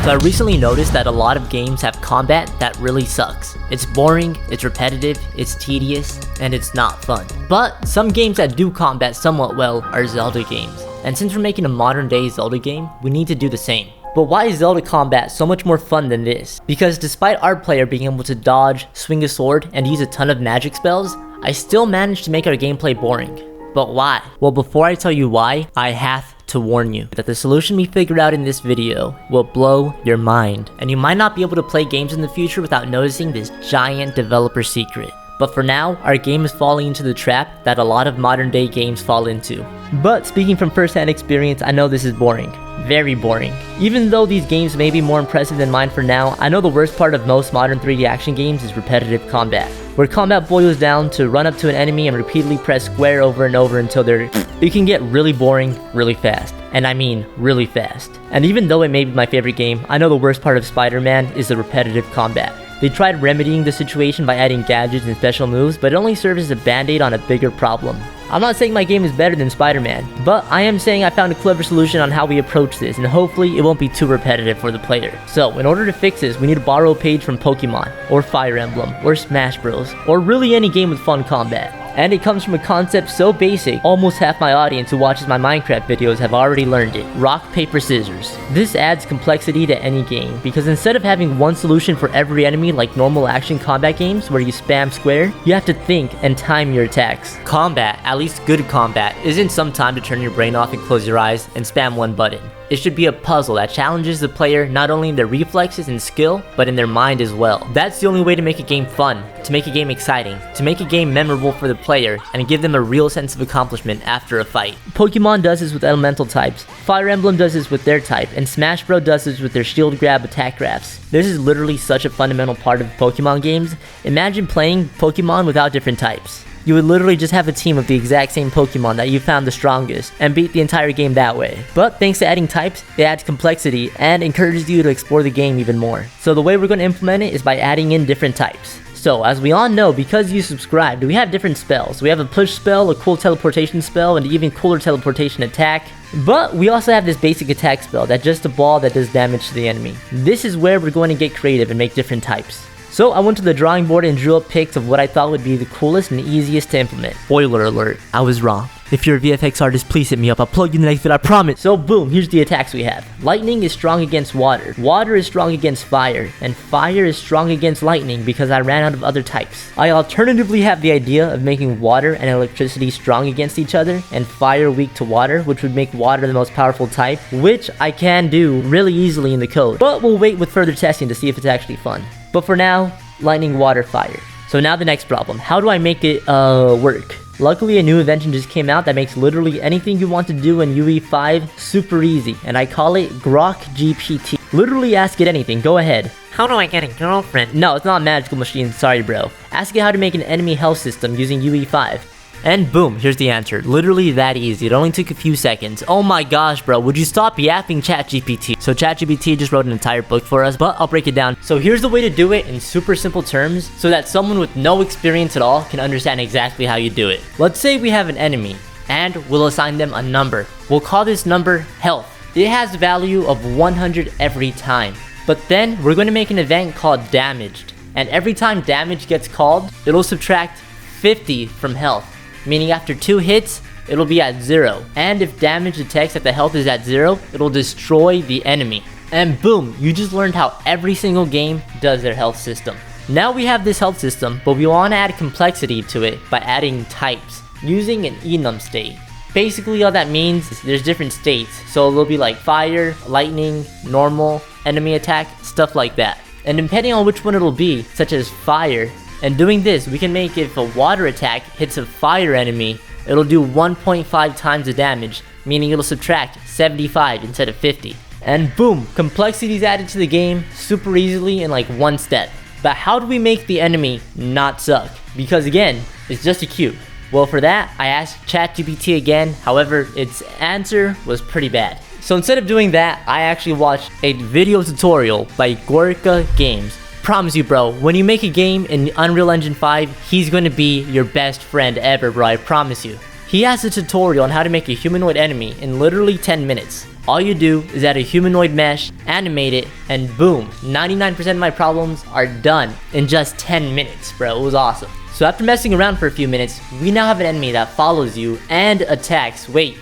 So I recently noticed that a lot of games have combat that really sucks. It's boring, it's repetitive, it's tedious, and it's not fun. But some games that do combat somewhat well are Zelda games. And since we're making a modern day Zelda game, we need to do the same. But why is Zelda combat so much more fun than this? Because despite our player being able to dodge, swing a sword, and use a ton of magic spells, I still managed to make our gameplay boring. But why? Well, before I tell you why, I have to warn you that the solution we figured out in this video will blow your mind. And you might not be able to play games in the future without noticing this giant developer secret. But for now, our game is falling into the trap that a lot of modern day games fall into. But speaking from first-hand experience, I know this is boring. Very boring. Even though these games may be more impressive than mine for now, I know the worst part of most modern 3D action games is repetitive combat, where combat boils down to run up to an enemy and repeatedly press square over and over until it can get really boring really fast. And I mean really fast. And even though it may be my favorite game, I know the worst part of Spider-Man is the repetitive combat. They tried remedying the situation by adding gadgets and special moves, but it only serves as a band-aid on a bigger problem. I'm not saying my game is better than Spider-Man, but I am saying I found a clever solution on how we approach this, and hopefully it won't be too repetitive for the player. So, in order to fix this, we need to borrow a page from Pokemon, or Fire Emblem, or Smash Bros, or really any game with fun combat. And it comes from a concept so basic, almost half my audience who watches my Minecraft videos have already learned it. Rock, paper, scissors. This adds complexity to any game, because instead of having one solution for every enemy like normal action combat games where you spam square, you have to think and time your attacks. Combat, at least good combat, isn't some time to turn your brain off and close your eyes and spam one button. It should be a puzzle that challenges the player not only in their reflexes and skill, but in their mind as well. That's the only way to make a game fun, to make a game exciting, to make a game memorable for the player, and give them a real sense of accomplishment after a fight. Pokemon does this with elemental types, Fire Emblem does this with their type, and Smash Bros does this with their shield grab attack graphs. This is literally such a fundamental part of Pokemon games. Imagine playing Pokemon without different types. You would literally just have a team of the exact same Pokemon that you found the strongest and beat the entire game that way. But thanks to adding types, it adds complexity and encourages you to explore the game even more. So the way we're going to implement it is by adding in different types. So as we all know, because you subscribed, we have different spells. We have a push spell, a cool teleportation spell, and an even cooler teleportation attack. But we also have this basic attack spell that's just a ball that does damage to the enemy. This is where we're going to get creative and make different types. So I went to the drawing board and drew up pics of what I thought would be the coolest and easiest to implement. Spoiler alert, I was wrong. If you're a VFX artist, please hit me up. I'll plug you in the next video, I promise. So boom, here's the attacks we have. Lightning is strong against water. Water is strong against fire. And fire is strong against lightning because I ran out of other types. I alternatively have the idea of making water and electricity strong against each other and fire weak to water, which would make water the most powerful type, which I can do really easily in the code. But we'll wait with further testing to see if it's actually fun. But for now, lightning, water, fire. So now the next problem. How do I make it work? Luckily, a new invention just came out that makes literally anything you want to do in UE5 super easy, and I call it Grok GPT. Literally ask it anything, go ahead. How do I get a girlfriend? No, it's not a magical machine, sorry bro. Ask it how to make an enemy health system using UE5. And boom, here's the answer. Literally that easy. It only took a few seconds. Oh my gosh, bro. Would you stop yapping ChatGPT? So ChatGPT just wrote an entire book for us, but I'll break it down. So here's the way to do it in super simple terms so that someone with no experience at all can understand exactly how you do it. Let's say we have an enemy and we'll assign them a number. We'll call this number health. It has a value of 100 every time. But then we're going to make an event called damaged. And every time damage gets called, it'll subtract 50 from health. Meaning after 2 hits, it'll be at 0. And if damage detects that the health is at 0, it'll destroy the enemy. And boom, you just learned how every single game does their health system. Now we have this health system, but we want to add complexity to it by adding types, using an enum state. Basically all that means is there's different states, so it'll be like fire, lightning, normal, enemy attack, stuff like that. And depending on which one it'll be, such as fire, and doing this, we can make if a water attack hits a fire enemy, it'll do 1.5 times the damage, meaning it'll subtract 75 instead of 50. And boom, complexity is added to the game super easily in like one step. But how do we make the enemy not suck? Because again, it's just a cube. Well, for that, I asked ChatGPT again, however, its answer was pretty bad. So instead of doing that, I actually watched a video tutorial by Gorka Games. Promise you, bro, when you make a game in Unreal Engine 5, he's going to be your best friend ever, bro, I promise you. He has a tutorial on how to make a humanoid enemy in literally 10 minutes. All you do is add a humanoid mesh, animate it, and boom, 99% of my problems are done in just 10 minutes, bro. It was awesome. So after messing around for a few minutes, we now have an enemy that follows you and attacks. Wait,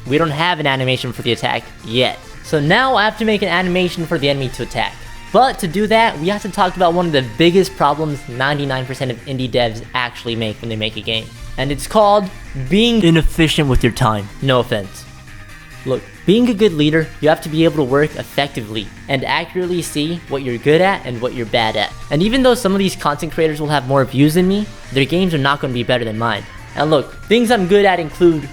we don't have an animation for the attack yet. So now I have to make an animation for the enemy to attack. But to do that, we have to talk about one of the biggest problems 99% of indie devs actually make when they make a game. And it's called being inefficient with your time. No offense. Look, being a good leader, you have to be able to work effectively and accurately see what you're good at and what you're bad at. And even though some of these content creators will have more views than me, their games are not going to be better than mine. And look, things I'm good at include...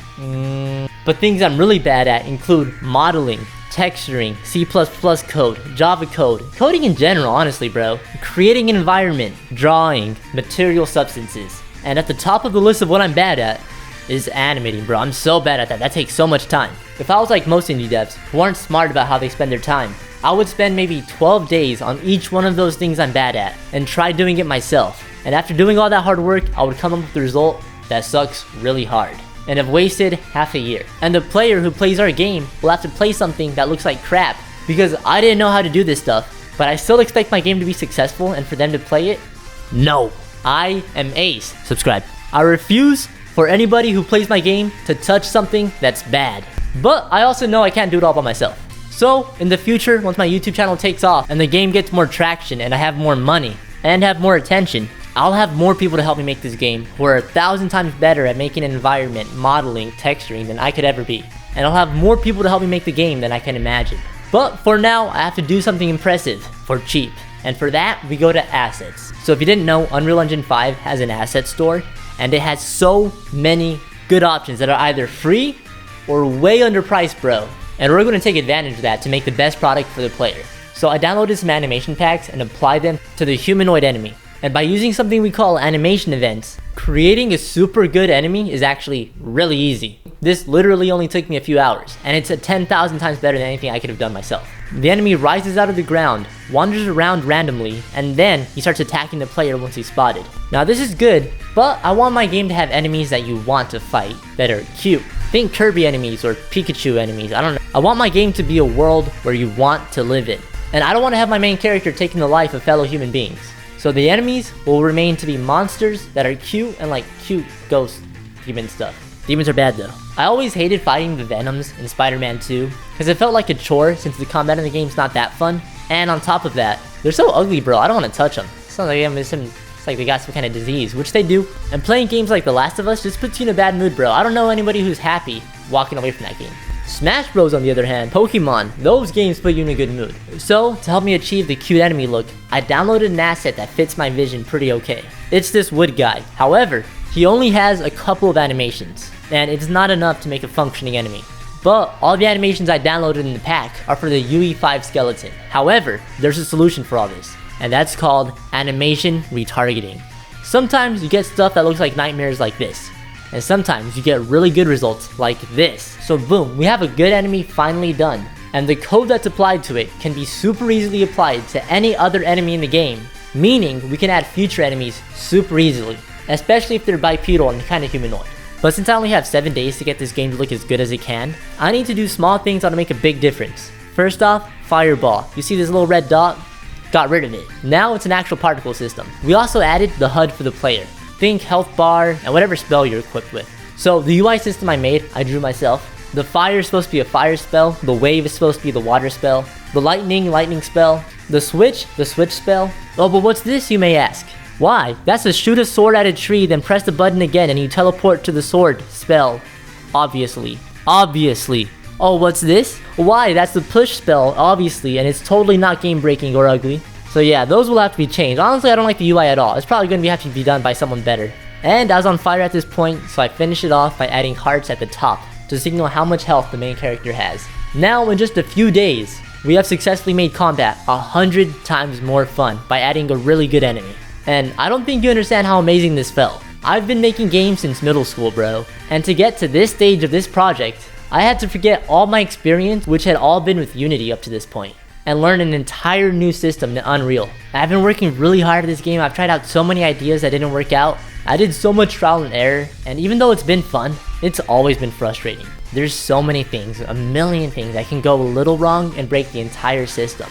but things I'm really bad at include modeling, texturing, C++ code, Java code, coding in general, honestly, bro, creating an environment, drawing, material substances. And at the top of the list of what I'm bad at is animating, bro. I'm so bad at that. That takes so much time. If I was like most indie devs who aren't smart about how they spend their time, I would spend maybe 12 days on each one of those things I'm bad at and try doing it myself. And after doing all that hard work, I would come up with a result that sucks really hard. And have wasted half a year. And the player who plays our game will have to play something that looks like crap because I didn't know how to do this stuff, but I still expect my game to be successful and for them to play it? No. I am ace. Subscribe. I refuse for anybody who plays my game to touch something that's bad. But I also know I can't do it all by myself. So, in the future, once my YouTube channel takes off and the game gets more traction and I have more money and have more attention, I'll have more people to help me make this game who are 1,000 times better at making an environment, modeling, texturing than I could ever be. And I'll have more people to help me make the game than I can imagine. But for now, I have to do something impressive for cheap. And for that, we go to assets. So if you didn't know, Unreal Engine 5 has an asset store, and it has so many good options that are either free or way underpriced, bro. And we're going to take advantage of that to make the best product for the player. So I downloaded some animation packs and applied them to the humanoid enemy. And by using something we call animation events, creating a super good enemy is actually really easy. This literally only took me a few hours, and it's 10,000 times better than anything I could have done myself. The enemy rises out of the ground, wanders around randomly, and then he starts attacking the player once he's spotted. Now this is good, but I want my game to have enemies that you want to fight, that are cute. Think Kirby enemies or Pikachu enemies, I don't know. I want my game to be a world where you want to live in. And I don't want to have my main character taking the life of fellow human beings. So the enemies will remain to be monsters that are cute and like cute ghost demon stuff. Demons are bad though. I always hated fighting the Venoms in Spider-Man 2 because it felt like a chore since the combat in the game's not that fun. And on top of that, they're so ugly, bro. I don't want to touch them. It sounds like it's like they got some kind of disease, which they do. And playing games like The Last of Us just puts you in a bad mood, bro. I don't know anybody who's happy walking away from that game. Smash Bros, on the other hand, Pokemon, those games put you in a good mood. So, to help me achieve the cute enemy look, I downloaded an asset that fits my vision pretty okay. It's this wood guy. However, he only has a couple of animations, and it's not enough to make a functioning enemy. But all the animations I downloaded in the pack are for the UE5 skeleton. However, there's a solution for all this, and that's called animation retargeting. Sometimes you get stuff that looks like nightmares like this. And sometimes you get really good results like this. So boom, we have a good enemy finally done. And the code that's applied to it can be super easily applied to any other enemy in the game. Meaning we can add future enemies super easily. Especially if they're bipedal and kind of humanoid. But since I only have 7 days to get this game to look as good as it can, I need to do small things that'll make a big difference. First off, Fireball. You see this little red dot? Got rid of it. Now it's an actual particle system. We also added the HUD for the player. Think health bar, and whatever spell you're equipped with. So the UI system I made, I drew myself. The fire is supposed to be a fire spell. The wave is supposed to be the water spell. The lightning spell. The switch spell. Oh, but what's this, you may ask? Why? That's to shoot a sword at a tree, then press the button again and you teleport to the sword spell. Obviously. Oh, what's this? Why? That's the push spell, obviously, and it's totally not game breaking or ugly. So yeah, those will have to be changed. Honestly, I don't like the UI at all. It's probably going to have to be done by someone better. And I was on fire at this point, so I finished it off by adding hearts at the top to signal how much health the main character has. Now, in just a few days, we have successfully made combat 100 times more fun by adding a really good enemy. And I don't think you understand how amazing this felt. I've been making games since middle school, bro. And to get to this stage of this project, I had to forget all my experience, which had all been with Unity up to this point, and learn an entire new system in Unreal. I've been working really hard at this game. I've tried out so many ideas that didn't work out. I did so much trial and error, and even though it's been fun, It's always been frustrating. There's so many things, a million things that can go a little wrong and break the entire system.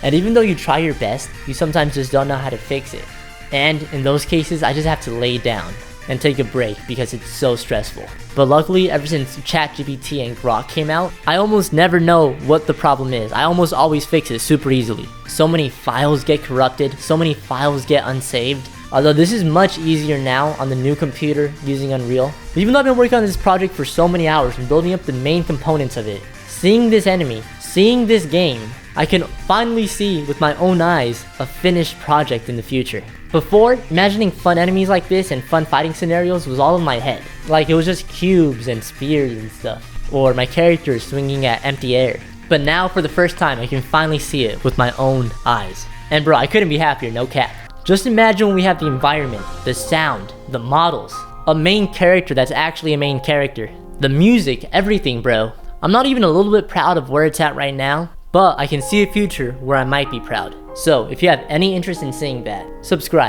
And even though you try your best, you sometimes just don't know how to fix it. And in those cases, I just have to lay down and take a break because it's so stressful. But luckily, ever since ChatGPT and Grok came out, I almost never know what the problem is. I almost always fix it super easily. So many files get corrupted, so many files get unsaved. Although this is much easier now on the new computer using Unreal. Even though I've been working on this project for so many hours and building up the main components of it, seeing this enemy, seeing this game, I can finally see with my own eyes a finished project in the future. Before, imagining fun enemies like this and fun fighting scenarios was all in my head. Like it was just cubes and spears and stuff, or my characters swinging at empty air. But now for the first time I can finally see it with my own eyes. And bro, I couldn't be happier, no cap. Just imagine when we have the environment, the sound, the models, a main character that's actually a main character, the music, everything, bro. I'm not even a little bit proud of where it's at right now, but I can see a future where I might be proud. So if you have any interest in seeing that, subscribe.